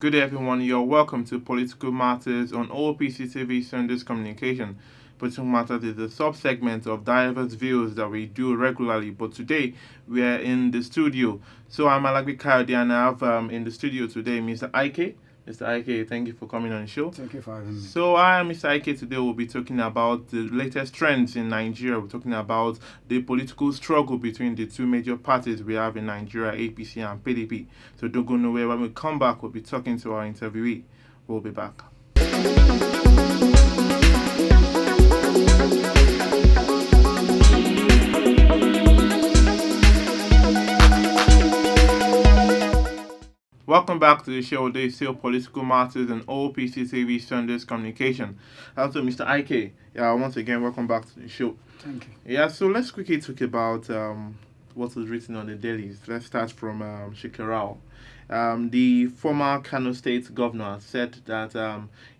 Good day, everyone. You're welcome to Political Matters on OPC TV Sundos Communication. Political Matters is a sub-segment of diverse views that we do regularly, but today we are in the studio. So I'm Alagbi Kayode and I have in the studio today Mr. Ike. Mr. Ike, thank you for coming on the show. Thank you for having me. So I am Mr. Ike. Today we'll be talking about the latest trends in Nigeria. We're talking about the political struggle between the two major parties we have in Nigeria, APC and PDP. So don't go nowhere. When we come back, we'll be talking to our interviewee. We'll be back. Welcome back to the show. They still Political Matters and OPC TV Sundays Communication. Also, Mr. Ike, once again, welcome back to the show. Thank you. Yeah, so let's quickly talk about what was written on the dailies. Let's start from Shekarau. The former Kano State governor said that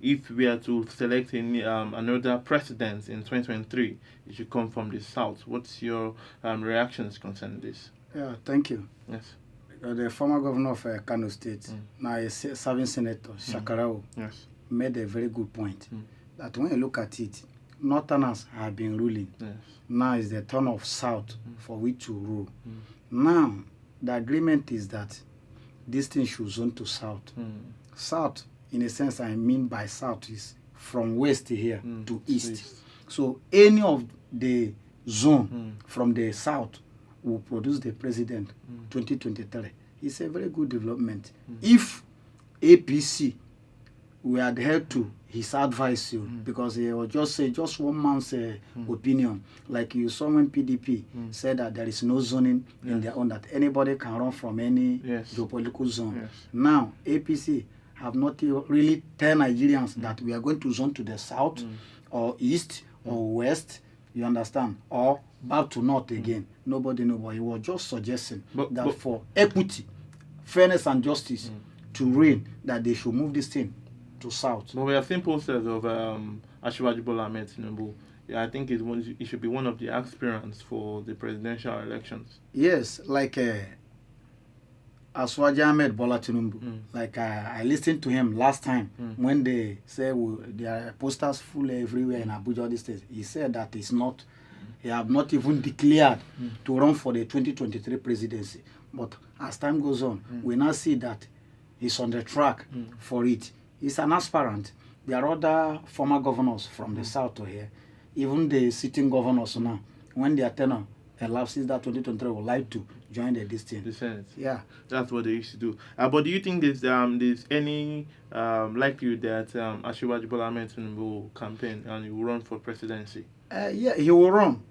if we are to select another president in 2023, it should come from the south. What's your reactions concerning this? Yeah, thank you. Yes. The former governor of Kano State, now a serving senator, Shakarao, Yes. made a very good point. That when you look at it, Northerners have been ruling. Yes. Now is the turn of South for we to rule. Now, the agreement is that this thing should zone to South. South, in a sense, I mean by South is from West here to East. So any of the zone from the South will produce the president 2023. It's a very good development. If APC we adhere to his advice, because he was just one man's opinion, like you saw when PDP said that there is no zoning in their own, that anybody can run from any geopolitical zone. Yes. Now APC have not really tell Nigerians that we are going to zone to the south or east or west, you understand, or back to north again. Nobody. He was just suggesting that for equity, fairness and justice to reign, that they should move this thing to south. But we have seen posters of Asiwaju Bola Ahmed Tinubu. Yeah, I think it should be one of the aspirants for the presidential elections. Yes, like Asiwaju Ahmed Bola Tinubu. Like I listened to him last time when they say there are posters full everywhere in Abuja, this state. He said that it's not. He have not even declared to run for the 2023 presidency. But as time goes on, we now see that he's on the track for it. He's an aspirant. There are other former governors from the south to here. Even the sitting governors now, when their tenure elapses that 2023, would like to join the distance. The Senate. Yeah. That's what they used to do. But do you think there's any likelihood that Asiwaju Bola Ahmed Tinubu will campaign and he will run for presidency? Yeah, he will run.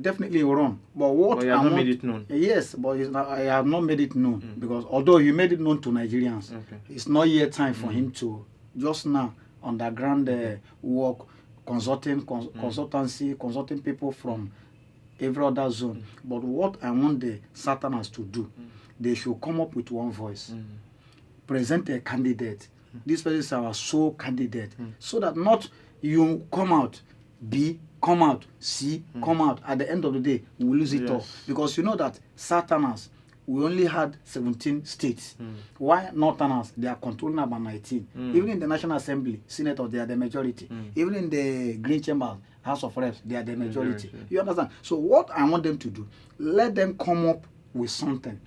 Definitely he will run. But what he has not made it known. Yes, but I have not made it known because although he made it known to Nigerians, it's not yet time for him to just now underground work, consulting people from every other zone. But what I want the Southerners to do, they should come up with one voice, present a candidate. This person is our sole candidate, so that not you come out, B, come out, C, come out. At the end of the day, we will lose it all. Because you know that Southerners, we only had 17 states. Why Northerners? They are controlling about 19. Even in the National Assembly, Senators, they are the majority. Even in the Green Chamber, House of Reps, they are the majority. You understand? So what I want them to do, let them come up with something.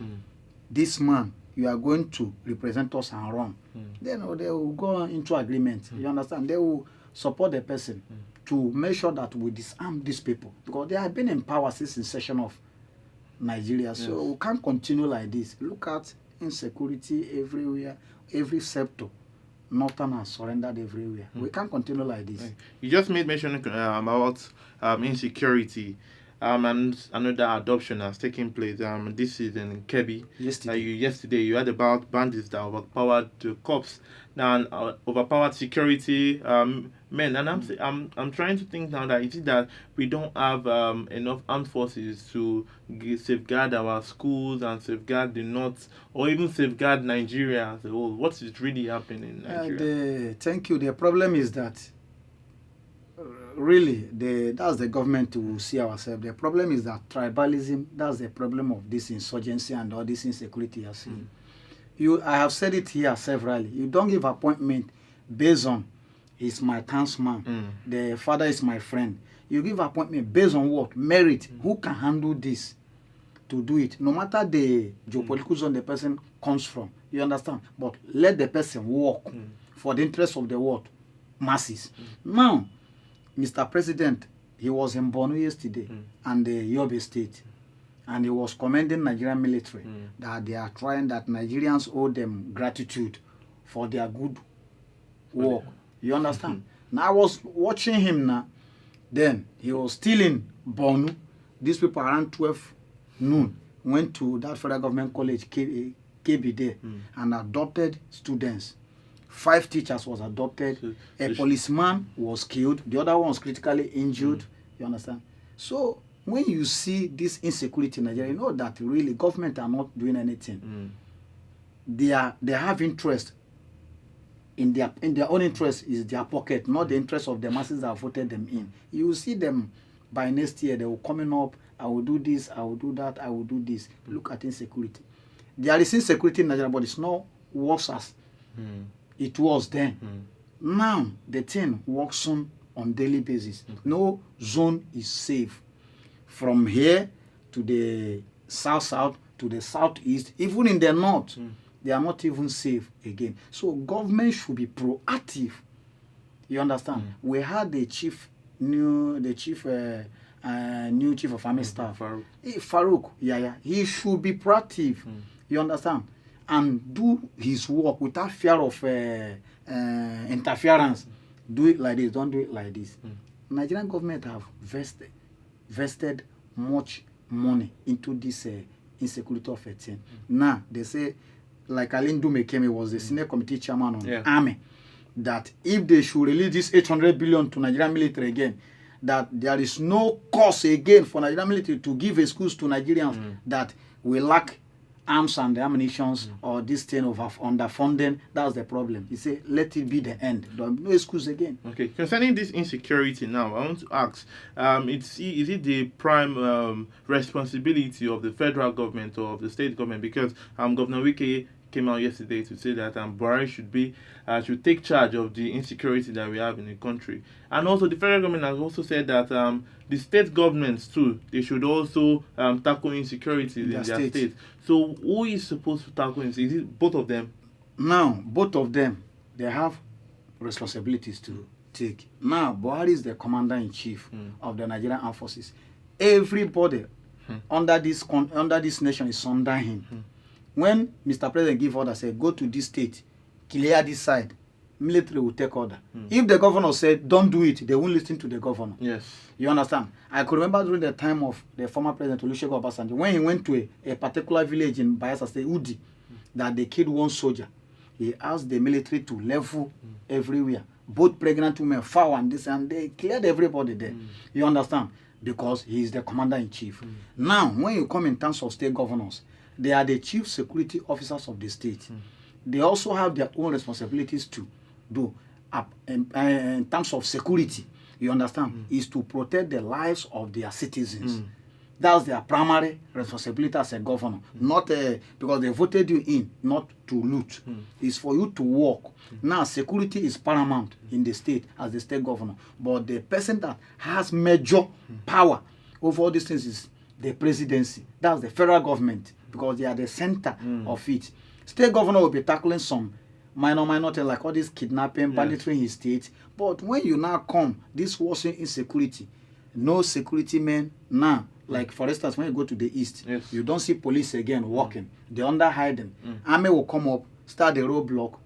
This man, you are going to represent us and run. Then they will go into agreement. You understand? They will support the person to make sure that we disarm these people, because they have been in power since the inception of Nigeria. So we can't continue like this. Look at insecurity everywhere, every sector. Northern has surrendered everywhere. We can't continue like this. You just made mention about insecurity. And another adoption has taken place. This is in Kebbi. Yesterday you heard about bandits that overpowered the cops. Now overpowered security men. And I'm trying to think now that it is that we don't have enough armed forces to safeguard our schools and safeguard the north, or even safeguard Nigeria as a whole. What is really happening in Nigeria? Thank you. The problem is that really, that's the government to see ourselves. The problem is that tribalism, that's the problem of this insurgency and all this insecurity you are seeing. I have said it here severally. You don't give appointment based on he's my townsman, the father is my friend. You give appointment based on what? Merit. Who can handle this to do it? No matter the geopolitical zone the person comes from. You understand? But let the person work for the interest of the world, masses. Now, Mr. President, he was in Borno yesterday and the Yobe State. And he was commending Nigerian military that they are trying, that Nigerians owe them gratitude for their good work. You understand? Now I was watching him now. Then he was still in Borno. These people around 12 noon went to that federal government college, KB there, and adopted students. 5 teachers was adopted. A policeman was killed. The other one was critically injured. You understand? So when you see this insecurity in Nigeria, you know that really government are not doing anything. They have interest. In their own interest is their pocket, not the interest of the masses that voted them in. You will see them by next year, they will coming up, I will do this, I will do that, I will do this. Look at insecurity. There is insecurity in Nigeria, but it's not worse as it was then. Now, the thing works on daily basis. No zone is safe. From here to the south, to the southeast, even in the north, they are not even safe again. So government should be proactive. You understand? We had the new chief of army staff, Farouk. He should be proactive. You understand? And do his work without fear of interference. Do it like this. Don't do it like this. Nigerian government have vested much money into this insecurity of a thing. Now they say, like Alin Dumekeme was the senior committee chairman on army, that if they should release this 800 billion to Nigerian military again, that there is no cause again for Nigerian military to give excuse to Nigerians that we lack arms and ammunitions or this thing of underfunding. That's the problem. He said, let it be the end. No excuse again. Okay. Concerning this insecurity now, I want to ask, is it the prime responsibility of the federal government or of the state government? Because Governor Wike came out yesterday to say that Buhari should take charge of the insecurity that we have in the country. And also the federal government has also said that the state governments too, they should also tackle insecurity in their state. So who is supposed to tackle insecurity? Is it both of them? Now, both of them, they have responsibilities to take. Now, Buhari is the commander-in-chief of the Nigerian Armed Forces. Everybody under this nation is under him. When Mr. President give order, say, go to this state, clear this side, military will take order. If the governor said, don't do it, they won't listen to the governor. Yes. You understand? I could remember during the time of the former President Olusegun Obasanjo, when he went to a particular village in Bayelsa State, Udi, that they killed one soldier. He asked the military to level everywhere. Both pregnant women, foul and this, and they cleared everybody there. You understand? Because he is the commander-in-chief. Now, when you come in terms of state governors, they are the chief security officers of the state. They also have their own responsibilities to do. In terms of security, you understand, is to protect the lives of their citizens. That's their primary responsibility as a governor. Not because they voted you in, not to loot. It's for you to work. Now, security is paramount in the state as the state governor. But the person that has major power over all these things is the presidency. That's the federal government, because they are the center of it. State governor will be tackling some minor things like all this kidnapping, banditry in his state. But when you now come, this worsening insecurity, no security men now. Like, for instance, when you go to the east, you don't see police again walking. They're under hiding. Army will come up, start the roadblock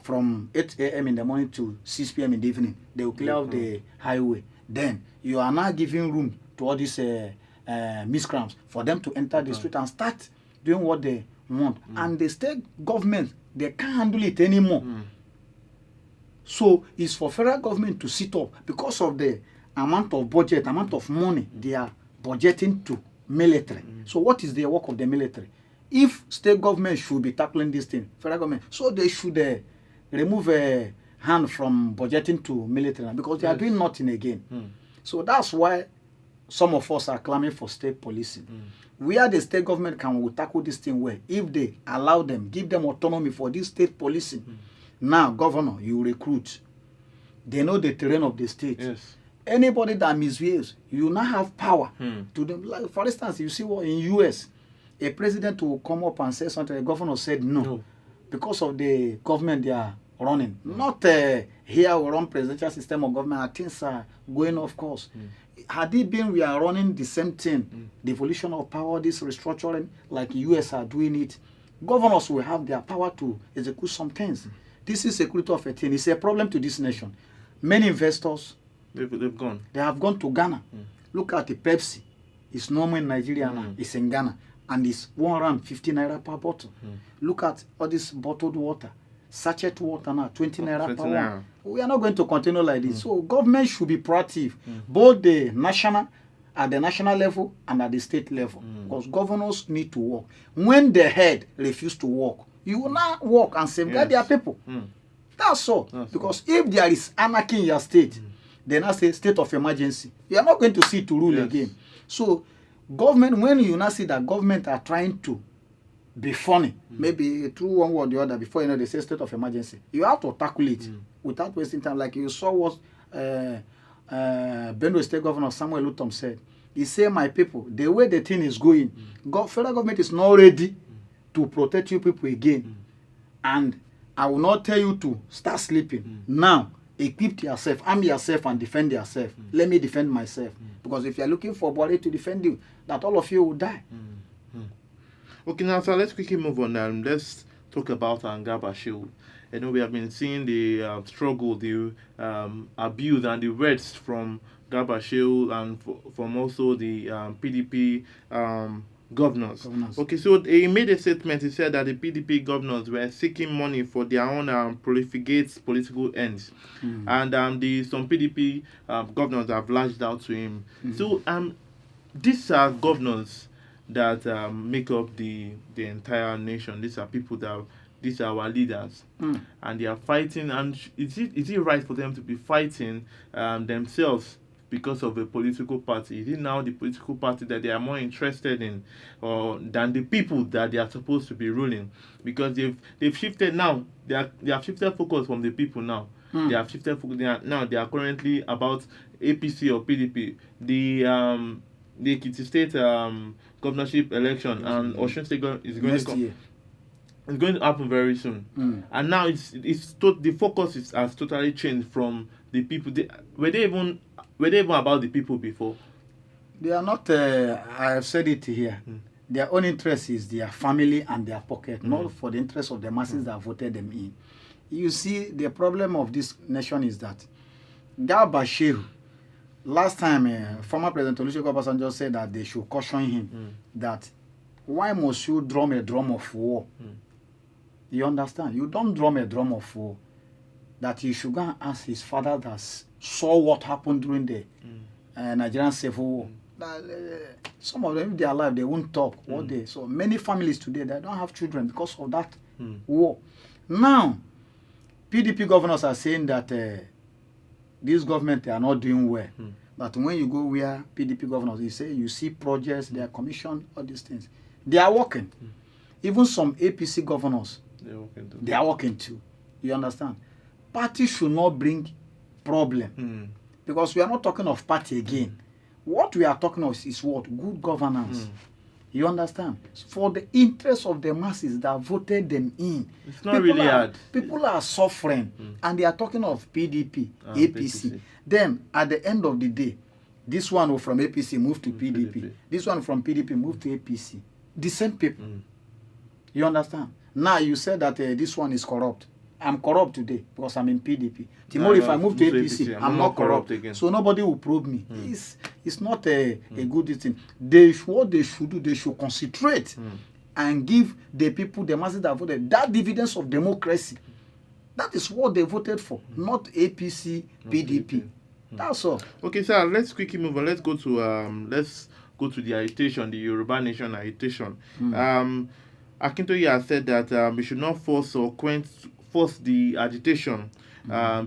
from 8 a.m. in the morning to 6 p.m. in the evening. They will clear off the highway. Then you are now giving room to all these miscreants for them to enter the street and start doing what they want. And the state government, they can't handle it anymore. So it's for federal government to sit up because of the amount of budget, amount of money they are budgeting to military. So what is the work of the military? If state government should be tackling this thing, federal government, so they should remove a hand from budgeting to military, because they are doing nothing again. So that's why some of us are clamoring for state policing. where the state government will tackle this thing well, if they allow them, give them autonomy for this state policing. Now, governor, you recruit. They know the terrain of the state. Yes. Anybody that misbehaves, you now have power to them. Like, for instance, you see what in US, a president will come up and say something, the governor said no. Because of the government they are running. Not here we run presidential system of government, things are going off course. Had it been we are running the same thing, devolution of power, this restructuring, like US are doing it, governors will have their power to execute some things. This is security of a thing. It's a problem to this nation. Many investors, they've gone. They have gone to Ghana. Look at the Pepsi. It's normal in Nigeria now. It's in Ghana. And it's 150 naira per bottle. Look at all this bottled water. Sachet water now, 20 naira per one. We are not going to continue like this. So government should be proactive. Both the national, at the national level and at the state level. Because governors need to work. When the head refuses to work, you will not work and safeguard their people. That's all. Because if there is anarchy in your state, then I say state of emergency. You are not going to see it to rule again. So government, when you now see that government are trying to be funny, maybe through one word or the other, before you know they say state of emergency, you have to tackle it without wasting time. Like you saw what Benue State Governor Samuel Lutom said. He said, my people, the way the thing is going, federal government is not ready to protect you people again. And I will not tell you to start sleeping. Now, equip yourself, arm yourself and defend yourself. Let me defend myself. Because if you're looking for body to defend you, that all of you will die. Okay, now, so let's quickly move on. Let's talk about Garba Shehu. You know, we have been seeing the struggle, the abuse and the words from Garba Shehu and from also the PDP governors. Okay, so he made a statement. He said that the PDP governors were seeking money for their own profligate political ends, and some PDP governors have lashed out to him. So these are governors that make up the entire nation. These are people these are our leaders, and they are fighting. And is it right for them to be fighting themselves because of a political party? Is it now the political party that they are more interested in, or than the people that they are supposed to be ruling? Because they've shifted now. They have shifted focus from the people now. They have shifted focus. They are currently about APC or PDP. The Ekiti State governorship election and Osun State is going to come. It's going to happen very soon. And now the focus has totally changed from the people. Were they even about the people before? They are not. I have said it here. Their own interest is their family and their pocket, not for the interest of the masses that voted them in. You see, the problem of this nation is that Garba Shehu, last time, former President Olusegun Obasanjo said that they should caution him that why must you drum a drum of war? You understand? You don't drum a drum of war. That you should go and ask his father that saw what happened during the Nigerian Civil War. Some of them, if they are alive, they won't talk. So many families today, they don't have children because of that war. Now, PDP governors are saying that this government, they are not doing well. But when you go where PDP governors, you see projects, they are commissioned, all these things. They are working. Even some APC governors, they are working too. You understand? Party should not bring problem. Because we are not talking of party again. What we are talking of is what? Good governance. You understand? For the interest of the masses that voted them in. It's not really hard. People are suffering. And they are talking of PDP, APC. Then, at the end of the day, this one from APC moved to PDP. This one from PDP moved to APC. The same people. You understand? Now you said that this one is corrupt. I'm corrupt today because I'm in PDP. Tomorrow, if I move to APC, I'm not corrupt again. So nobody will probe me. It's not a good thing. What they should do, they should concentrate and give the people, the masses that voted, that dividends of democracy. That is what they voted for, not APC, PDP. That's all. Okay, sir. Let's quickly move on. Let's go to the agitation, the Yoruba Nation agitation. Akintoye has said that we should not force the agitation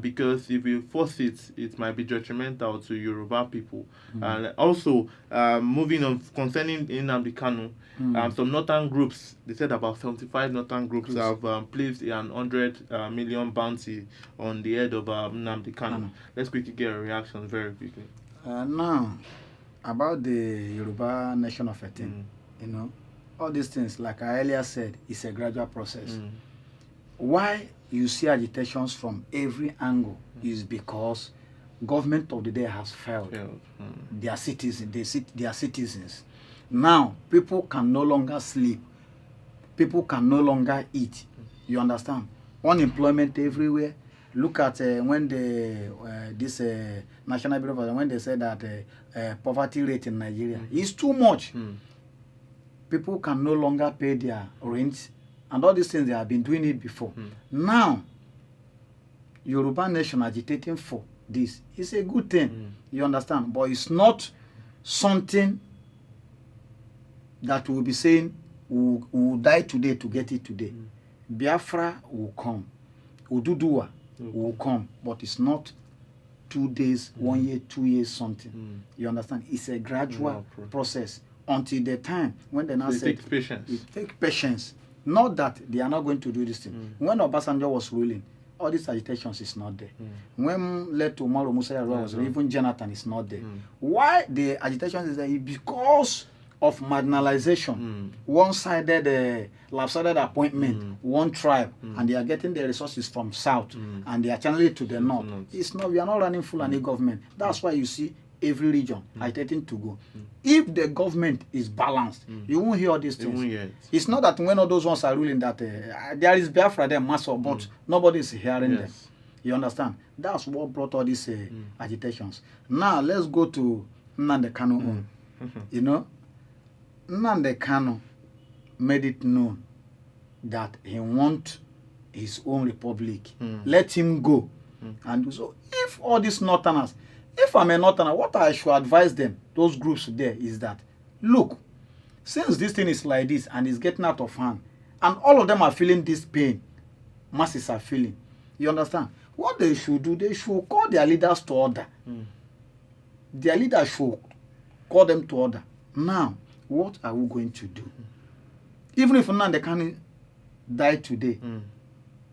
because if you force it, it might be detrimental to Yoruba people. And also, moving on concerning Nnamdi Kanu, some northern groups, they said about 75 northern groups have placed an 100 million bounty on the head of Nnamdi Kanu. Let's quickly get a reaction very quickly. Now, about the Yoruba nation of a thing, you know, all these things, like I earlier said, it's a gradual process. Why you see agitations from every angle is because government of the day has failed. Their citizens. Now, people can no longer sleep. People can no longer eat. You understand? Unemployment everywhere. Look at when this National Bureau, when they said that poverty rate in Nigeria is too much. People can no longer pay their rent. And all these things, they have been doing it before. Now, Yoruba nation agitating for this. It's a good thing. You understand? But it's not something that we'll be saying we will die today to get it today. Biafra will come. Ududua will come. But it's not 2 days, 1 year, 2 years, something. You understand? It's a gradual process until the time when they now say it takes patience. It takes patience. Not that they are not going to do this thing. When Obasanjo was ruling, all these agitations is not there. When Leto Umaru Musa was ruling, even Jonathan is not there. Why the agitation is there? Because of marginalization, one-sided, lopsided appointment, one tribe, and they are getting the resources from south, and they are channeling it to the north. It's not. We are not running Fulani government. That's why you see every region agitating to go. If the government is balanced, you won't hear all these things. It's not that when all those ones are ruling that there is Biafra there, massive, but nobody is hearing them. You understand? That's what brought all these agitations. Now let's go to Nnamdi Kanu. You know, Nnamdi Kanu made it known that he wants his own republic. Let him go. And so if all these northerners, if I'm a northerner, what I should advise them, those groups there, is that, look, since this thing is like this and it's getting out of hand, and all of them are feeling this pain, masses are feeling, you understand? What they should do, they should call their leaders to order. Their leaders should call them to order. Now, what are we going to do? Even if Nnamdi Kanu die today,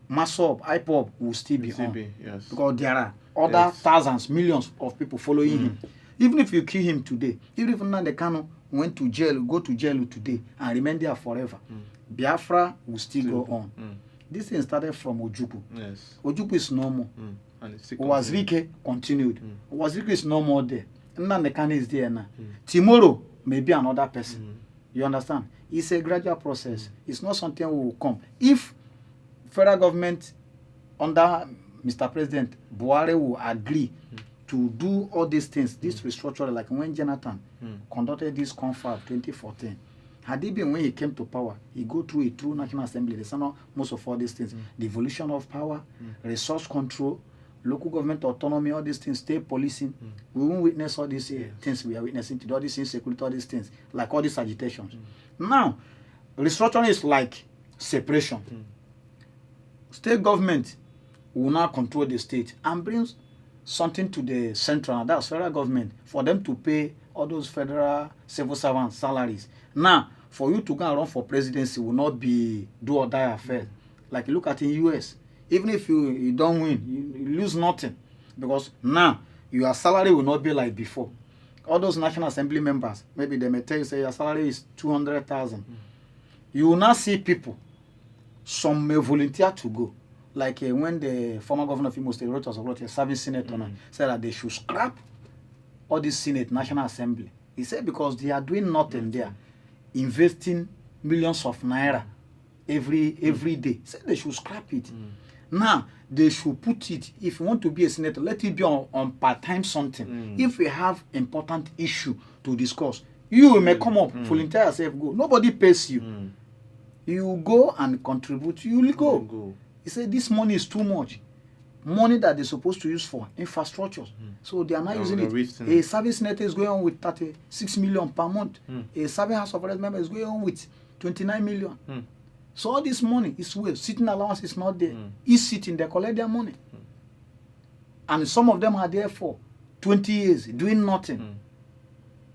Masob, IPOB will still be on. Because there are other thousands, millions of people following him. Even if you kill him today, even if Nnamdi Kanu went to jail, go to jail today and remain there forever, Biafra will still go on. This thing started from Ojukwu. Ojukwu is no more. Owazirike continued. Owazirike is no more there. Nnamdi Kanu is there now. Tomorrow may be another person. You understand? It's a gradual process. It's not something we will come. If federal government under Mr. President Buhari will agree to do all these things, this restructuring, like when Jonathan conducted this confab 2014, had it been when he came to power, he go through a true National Assembly, they saw most of all these things, devolution of power, resource control, local government autonomy, all these things, state policing. We won't witness all these things we are witnessing today, all these insecurity, all these things, like all these agitations. Now, restructuring is like separation. State government will now control the state and bring something to the central, and that's federal government, for them to pay all those federal civil servants salaries. Now, for you to go and run for presidency will not be do or die affair. Like you look at in US, even if you don't win, you lose nothing, because now your salary will not be like before. All those National Assembly members, maybe they may tell you, say your salary is 200,000. You will now see people, some may volunteer to go. Like when the former governor of Imo State wrote a serving senator, said that they should scrap all this Senate, National Assembly. He said because they are doing nothing there, investing millions of naira every day. He said they should scrap it. Now, they should put it, if you want to be a senator, let it be on part-time something. If we have important issue to discuss, you may come up, volunteer yourself, go. Nobody pays you. You go and contribute, you will go. He said this money is too much. Money that they're supposed to use for infrastructure. So they are not using it. A service senator is going on with 36 million per month. A serving House of Reps member is going on with 29 million. So all this money is waste. Sitting allowance is not there. He's sitting, they collect their money. And some of them are there for 20 years doing nothing.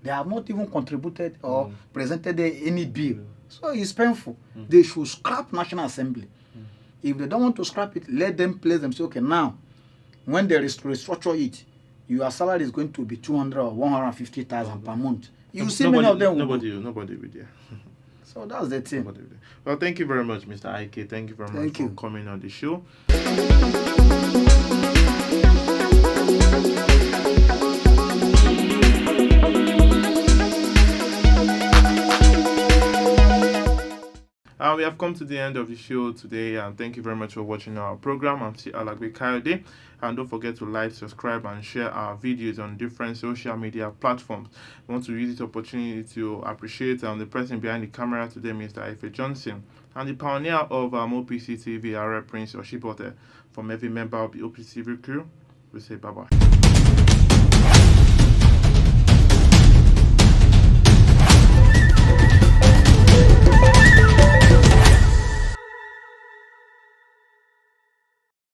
They have not even contributed or presented any bill. So it's painful. They should scrap National Assembly. If they don't want to scrap it, let them place them. Say, okay, now, when they restructure it, your salary is going to be 200 or 150,000 per month. You see many of them. Nobody will there. So that's the thing. Well, thank you very much, Mr. Ike. Thank you very much for coming on the show. We have come to the end of the show today, and thank you very much for watching our program. I'm Alagbe Kayode, and don't forget to like, subscribe, and share our videos on different social media platforms. I want to use this opportunity to appreciate the person behind the camera today, Mr. Ife Johnson, and the pioneer of OPC TV, Prince Oshibote. From every member of the OPC TV crew, we say bye-bye.